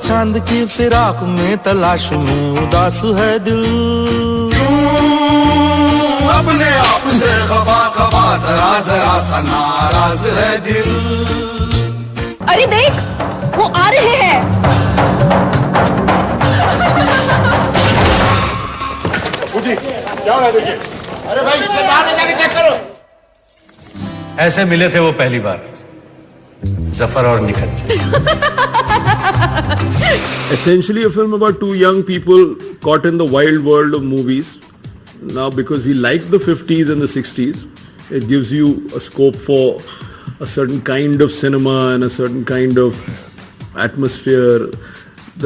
चांद की फिराक में तलाश में उदास है दिल। अपने आप से खफा खफा जरा जरा सा नाराज है दिल। अरे देख वो आ रहे हैं। क्या है देखिए। अरे भाई बाहर ले जाके चेक करो। ऐसे मिले थे वो पहली बार, जफर और Nikhat. Essentially a film about two young people caught in the wild world of movies. Now because we like the 50s and the 60s, it gives you a scope for a certain kind of cinema and a certain kind of atmosphere.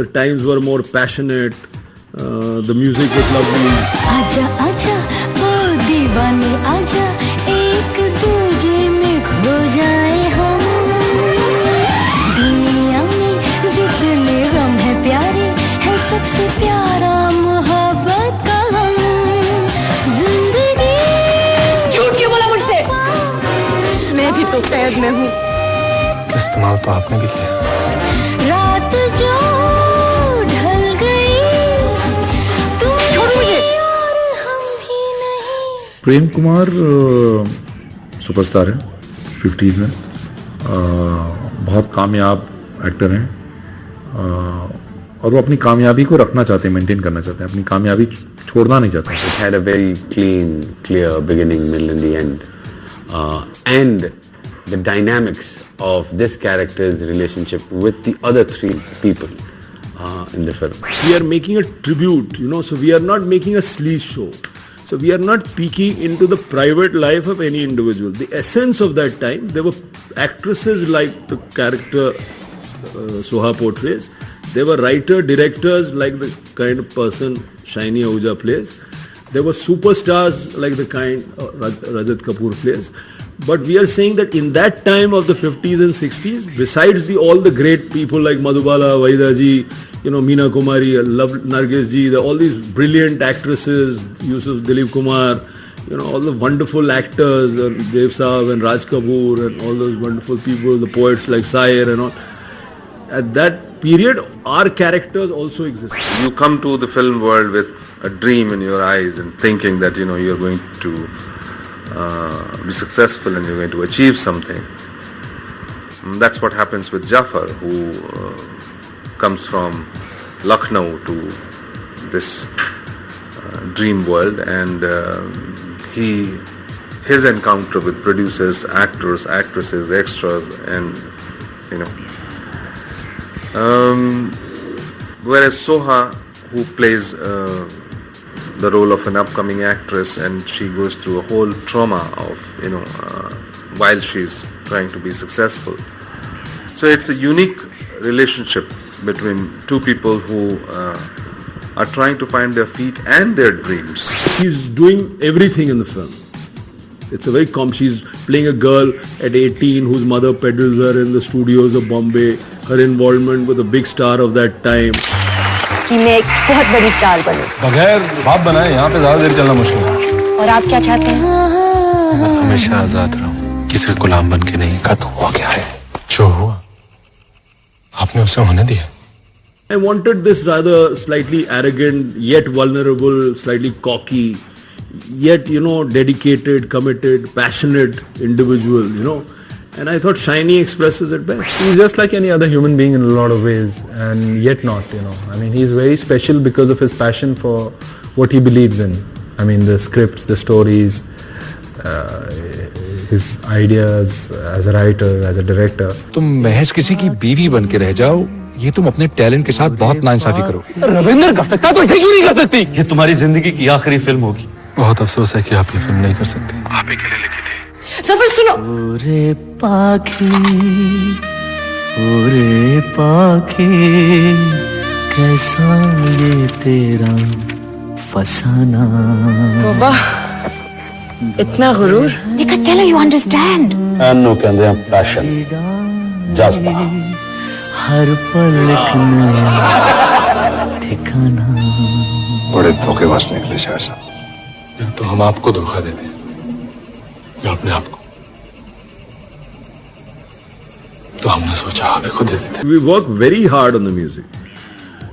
The times were more passionate. The music was lovely. आजा आजा वो दीवाने आजा, एक दूजे में खो जाए हम। दुनिया में जितने गम है प्यारे, है सबसे प्यारा मोहब्बत का हम। जिंदगी झूठ क्यों बोला मुझसे? मैं भी तो कैद में हूँ। इस्तेमाल तो आपने भी किया। रात जो ढल गई, तुम छोड़ मुझे। और हम भी नहीं। प्रेम कुमार सुपरस्टार है 50s में, बहुत कामयाब एक्टर हैं, और वो अपनी कामयाबी को रखना चाहते हैं, मेंटेन करना चाहते हैं, अपनी कामयाबी छोड़ना नहीं चाहते। It had a very clean, clear beginning, middle and the end. And the dynamics of this character's relationship with the other three people in the film. We are making a tribute, so we are not making a sleaze show. So we are not peeking into the private life of any individual. The essence of that time, there were actresses like the character Soha portrays. There were writer, directors like the kind of person Shaini Ahuja plays. There were superstars like the kind Rajat Kapoor plays. But we are saying that in that time of the 50s and 60s, besides all the great people like Madhubala, Waida ji, Meena Kumari, Nargis ji, all these brilliant actresses, Yusuf, Dilip Kumar, all the wonderful actors, Dev Saab and Raj Kapoor and all those wonderful people, the poets like Sayer and all. At that period, our characters also exist. You come to the film world with a dream in your eyes and thinking that you're going to be successful and you're going to achieve something. And that's what happens with Jafar, who comes from Lucknow to this dream world, and his encounter with producers, actors, actresses, extras, and whereas Soha, who plays the role of an upcoming actress, and she goes through a whole trauma of while she's trying to be successful. So it's a unique relationship between two people who are trying to find their feet and their dreams. She's doing everything in the film. It's a very she's playing a girl at 18 whose mother peddles her in the studios of Bombay. Her involvement with a big star of that time. कि मैं एक बहुत बड़ी star बनूं। बगैर बाप बनाए यहाँ पे ज्यादा देर चलना मुश्किल है। और आप क्या चाहते हैं? मैं हमेशा आजाद रहूं, किसी का गुलाम बन के नहीं। खत्म हुआ क्या है? जो हुआ आपने उसे होने दिया। I wanted this rather slightly arrogant, yet vulnerable, slightly cocky, yet dedicated, committed, passionate individual, And I thought Shaini expresses it best. He's just like any other human being in a lot of ways, and yet not, I mean, he's very special because of his passion for what he believes in. I mean, the scripts, the stories, his ideas as a writer, as a director. तुम महज किसी की बीवी बन के रह जाओ, ये तुम अपने टैलेंट के साथ बहुत नाइंसाफी करो। रविंद्र कर सकता तो ये क्यों नहीं कर सकती? ये तुम्हारी जिंदगी की आखिरी फिल्म होगी। बहुत अफसोस है कि आप ये फिल्म नहीं कर सकते। आप ही के लिए लिखी थी। सफर सुनो। ओरे पाखी कैसा ये तेरा फसाना। तौबा, इतना गुरूर। देखा चलो, you understand? एनो कहते हैं पैशन, जज्बा। हर पल एक नया ठिकाना। बड़े धोखेबाज निकले शायर साहब। या तो हम आपको धोखा देते हैं या अपने आप को। तो हमने सोचा आप ही को दे देते। We work very hard on the music.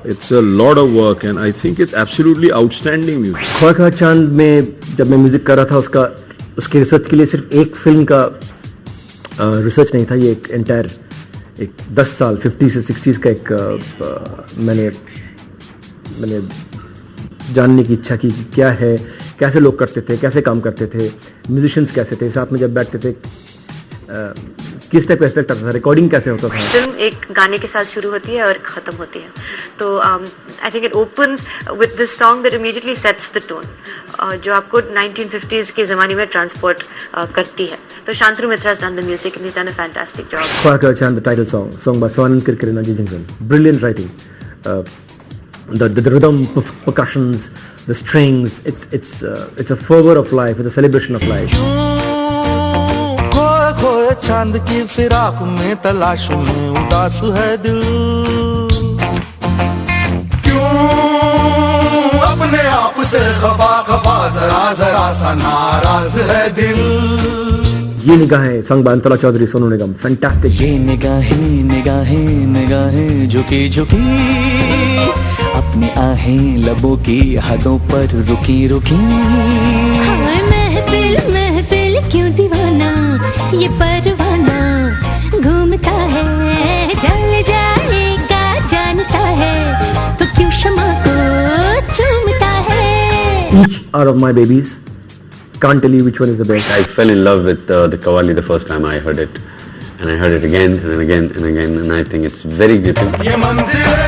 It's a lot of work and I think it's absolutely outstanding music. ख्वाखा चांद में जब मैं म्यूजिक कर रहा था उसके रिसर्च के लिए सिर्फ एक फिल्म का रिसर्च नहीं था, ये एक एंटायर एक 10 साल 50 से 60s का एक मैंने जानने की इच्छा की कि क्या है, कैसे लोग करते थे, कैसे काम करते थे, म्यूजिशियंस कैसे थे, साथ में जब बैठते थे किस टाइप का इफेक्ट आता था, रिकॉर्डिंग कैसे होता था। फिल्म एक गाने के साथ शुरू होती है और खत्म होती है, तो I think it opens with this song that immediately sets the tone, जो आपको 1950s के ज़माने में ट्रांसपोर्ट करती है। तो शांतनु मित्रा has done the music and he's done a fantastic job. ख्वाखा चांद, the title song by Swanand Kirkire and Ajay Jingran. Brilliant writing. The rhythm, percussions, the strings, it's a fervor of life, it's a celebration of life. खोए चांद की फिराक में तलाश में उदास है दिल, क्यों अपने आप से खफा खफा जरा जरा सा नाराज है दिल। ये निगाहें sung by Antara Chaudhary, Sonu Nigam, fantastic. ये निगाहें निगाहें निगाहें झुकी झुकी, अपनी आहें लबों की हदों पर रुकी रुकी। हाय महफिल महफिल क्यों दीवाना, ये परवाना घूमता है, जल जाएगा जानता है, तो क्यों शमा को चूमता है। Each are of my babies. Can't tell you which one is the best. I fell in love with the Qawwali the first time I heard it, and I heard it again and again and again, and I think it's very gripping. ये मंजिलें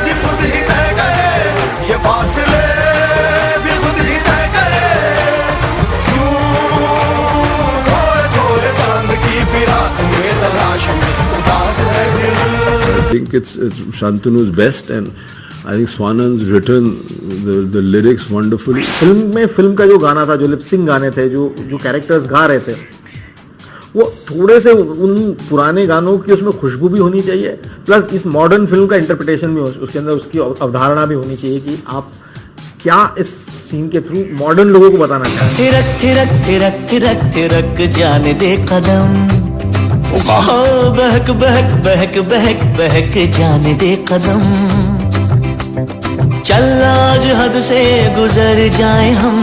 भी खुद ही तय करे, ये फासले भी खुद ही तय करे, क्यों खोए खोए चांद की फिराक में तलाश में उदास है दिल। I think it's Shantanu's best and I think Swanand's written the lyrics wonderfully. Film का जो गाना था, जो लिपसिंग गाने थे, जो कैरेक्टर्स गा रहे थे, वो थोड़े से उन पुराने गानों की उसमें खुशबू भी होनी चाहिए, प्लस इस मॉडर्न फिल्म का इंटरप्रिटेशन भी उसके अंदर उसकी अवधारणा भी होनी चाहिए कि आप क्या इस सीन के थ्रू मॉडर्न लोगों को बताना चाहते हैं। थिरक थिरक थिरक थिरक थिरक जाने दे कदम, हो बहक बहक बहक बहक बहक जाने दे कदम, चल आज हद से गुजर जाए हम,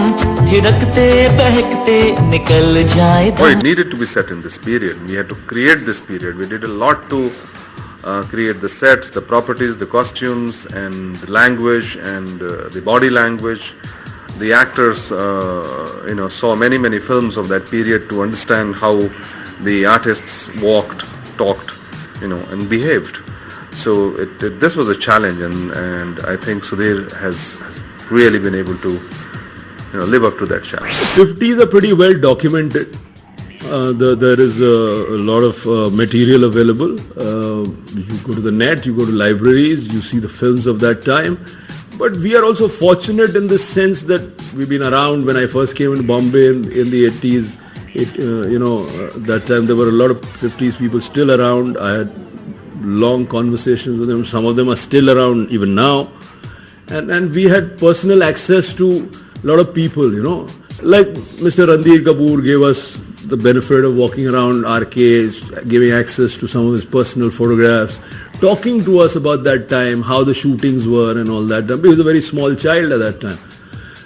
थिरकते बहकते निकल जाए दम। Oh, it needed to be set in this period. We had to create this period. We did a lot to create the sets, the properties, the costumes, and the language, and the body language. The actors, saw many films of that period to understand how the artists walked, talked, and behaved. So this was a challenge, and I think Sudhir has really been able to live up to that challenge. 50s are pretty well documented. There is a lot of material available. You go to the net, you go to libraries, you see the films of that time. But we are also fortunate in the sense that we've been around. When I first came into Bombay in the 80s, that time there were a lot of 50s people still around. I had long conversations with them. Some of them are still around even now. And we had personal access to a lot of people, Like Mr. Randir Kapoor gave us the benefit of walking around arcades, giving access to some of his personal photographs, talking to us about that time, how the shootings were and all that. He was a very small child at that time.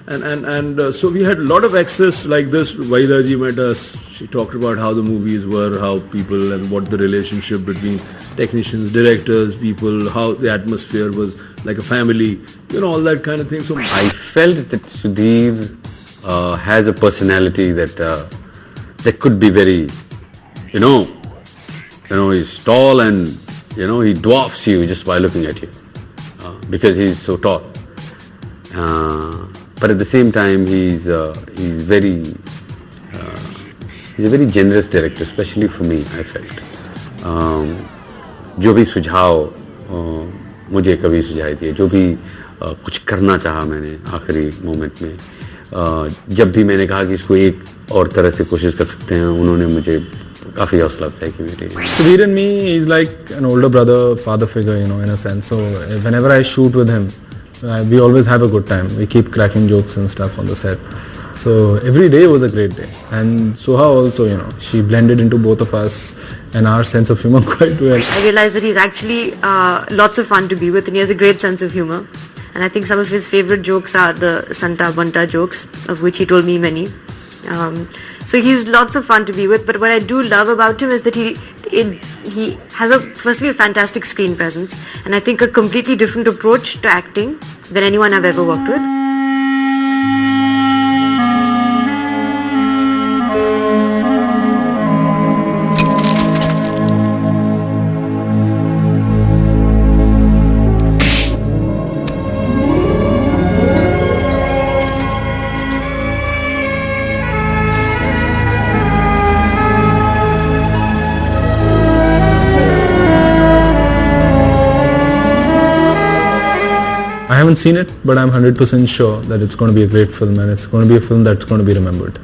And so we had a lot of access like this. Vaida ji met us. She talked about how the movies were, how people and what the relationship between technicians, directors, people, how the atmosphere was like a family, all that kind of thing. So I felt that Sudhir has a personality that could be very, he's tall and, he dwarfs you just by looking at you because he's so tall. But at the same time, he's a very generous director, especially for me, I felt. जो भी सुझाव मुझे कभी सुझाए दिए, जो भी कुछ करना चाहा मैंने आखिरी मोमेंट में, जब भी मैंने कहा कि इसको एक और तरह से कोशिश कर सकते हैं, उन्होंने मुझे काफी हौसला अफजाई की मेरी। Sudhir and me is like an older brother, father figure, in a sense. So whenever I shoot with him, we always have a good time. We keep cracking jokes and stuff on the set. So every day was a great day. And Soha also, she blended into both of us and our sense of humor quite well. I realized that he's actually lots of fun to be with, and he has a great sense of humor. And I think some of his favorite jokes are the Santa Banta jokes, of which he told me many. So he's lots of fun to be with. But what I do love about him is that he has firstly a fantastic screen presence, and I think a completely different approach to acting than anyone I've ever worked with. I haven't seen it, but I'm 100% sure that it's going to be a great film, and it's going to be a film that's going to be remembered.